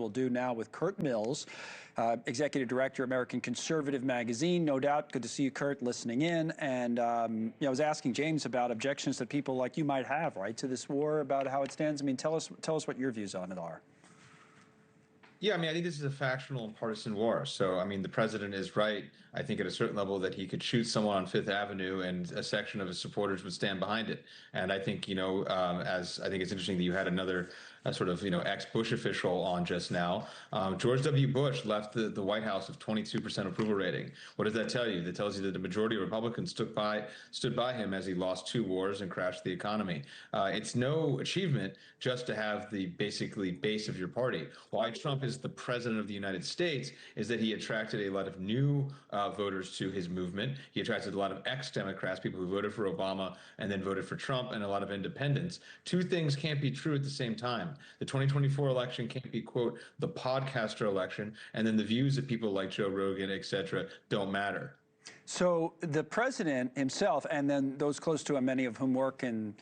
We'll do now with Curt Mills, Executive Director, American Conservative magazine. No doubt, good to see you, Curt, listening in. And I was asking James about objections that people like you might have, right, to this war, about how it stands. I mean, tell us what your views on it are. Yeah, I mean, I think this is a factional and partisan war. So, I mean, the president is right, I think, at a certain level that he could shoot someone on Fifth Avenue and a section of his supporters would stand behind it. And I think, as I think it's interesting that you had another sort of, ex-Bush official on just now. George W. Bush left the White House with 22% approval rating. What does that tell you? That tells you that the majority of Republicans stood by him as he lost 2 wars and crashed the economy. It's no achievement just to have the basically base of your party. Why Trump is the president of the United States is that he attracted a lot of new voters to his movement. He attracted a lot of ex-Democrats, people who voted for Obama and then voted for Trump, and a lot of independents. 2 things can't be true at the same time. The 2024 election can't be, quote, the podcaster election, and then the views of people like Joe Rogan, et cetera, don't matter. So the president himself, and then those close to him, many of whom work in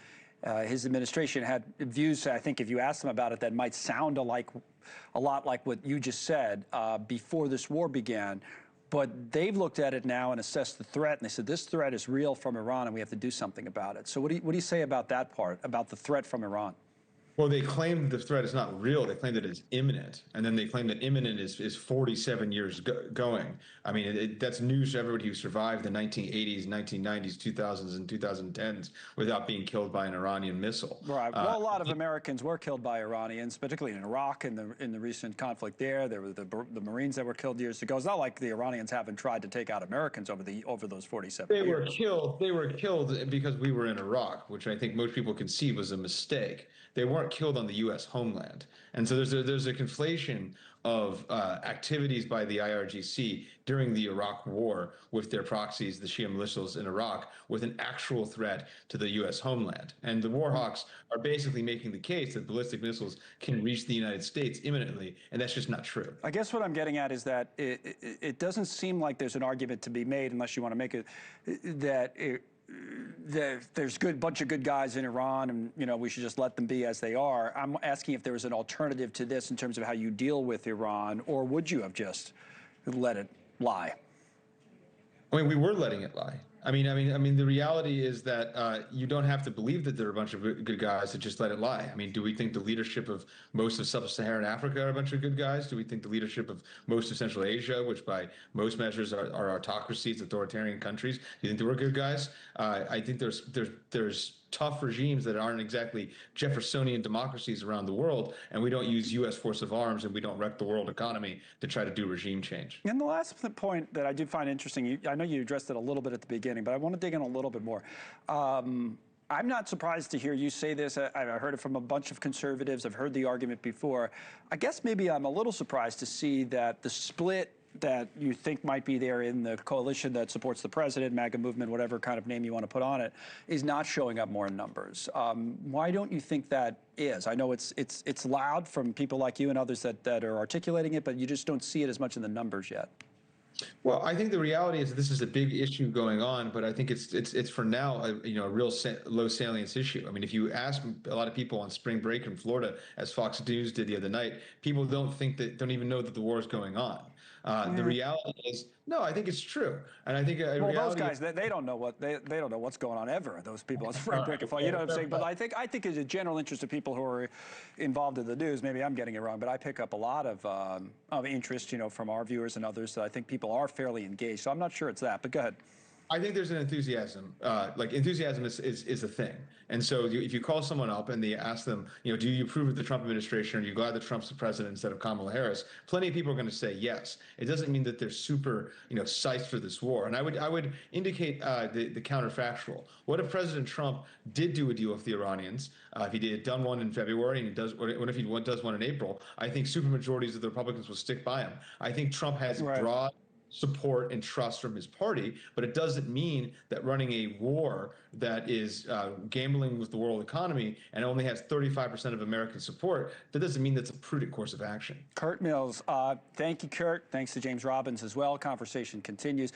his administration, had views, I think, if you asked them about it, that might sound a lot like what you just said before this war began. But they've looked at it now and assessed the threat, and they said this threat is real from Iran, and we have to do something about it. So what do you say about that part, about the threat from Iran? Well, they claim the threat is not real. They claim that it's imminent. And then they claim that imminent is 47 years going. I mean, that's news to everybody who survived the 1980s, 1990s, 2000s, and 2010s without being killed by an Iranian missile. Right. Well, a lot of Americans were killed by Iranians, particularly in Iraq in the recent conflict there. There were the Marines that were killed years ago. It's not like the Iranians haven't tried to take out Americans over those 47 years. They were killed because we were in Iraq, which I think most people can see was a mistake. They weren't killed on the U.S. homeland. And so there's a conflation of activities by the IRGC during the Iraq war with their proxies, the Shia militias in Iraq, with an actual threat to the U.S. homeland. And the war hawks are basically making the case that ballistic missiles can reach the United States imminently, and that's just not true. I guess what I'm getting at is that it doesn't seem like there's an argument to be made, unless you want to make it, that there's a bunch of good guys in Iran, and we should just let them be as they are. I'm asking if there was an alternative to this in terms of how you deal with Iran, or would you have just let it lie? I mean, we were letting it lie. I mean, the reality is that you don't have to believe that there are a bunch of good guys to just let it lie. I mean, do we think the leadership of most of sub-Saharan Africa are a bunch of good guys? Do we think the leadership of most of Central Asia, which by most measures are autocracies, authoritarian countries, do you think they were good guys? I think there's tough regimes that aren't exactly Jeffersonian democracies around the world, and we don't use U.S. force of arms, and we don't wreck the world economy to try to do regime change. And the last point that I did find interesting, I know you addressed it a little bit at the beginning, but I want to dig in a little bit more. I'm not surprised to hear you say this. I heard it from a bunch of conservatives. I've heard the argument before. I guess maybe I'm a little surprised to see that the split that you think might be there in the coalition that supports the president, MAGA movement, whatever kind of name you want to put on it, is not showing up more in numbers. Why don't you think that is? I know it's loud from people like you and others that are articulating it, but you just don't see it as much in the numbers yet. Well, I think the reality is that this is a big issue going on, but I think it's for now a real low salience issue. I mean, if you ask a lot of people on spring break in Florida, as Fox News did the other night, people don't even know that the war is going on. The reality is, no, I think it's true, and I think those guys they don't know they don't know what's going on ever. Those people on spring break, you know what I'm saying? But I think it's a general interest of people who are involved in the news. Maybe I'm getting it wrong, but I pick up a lot of interest, from our viewers and others. That I think people are fairly engaged. So I'm not sure it's that, but go ahead. I think there's an enthusiasm. Enthusiasm is a thing. And so if you call someone up and they ask them, do you approve of the Trump administration? Are you glad that Trump's the president instead of Kamala Harris? Plenty of people are going to say yes. It doesn't mean that they're super, psyched for this war. And I would indicate the counterfactual. What if President Trump did do a deal with the Iranians? If he had done one in February and what if he does one in April? I think supermajorities of the Republicans will stick by him. I think Trump has broad support and trust from his party, but it doesn't mean that running a war that is gambling with the world economy and only has 35% of American support, that doesn't mean that's a prudent course of action. Curt Mills, thank you, Curt. Thanks to James Robbins as well. Conversation continues.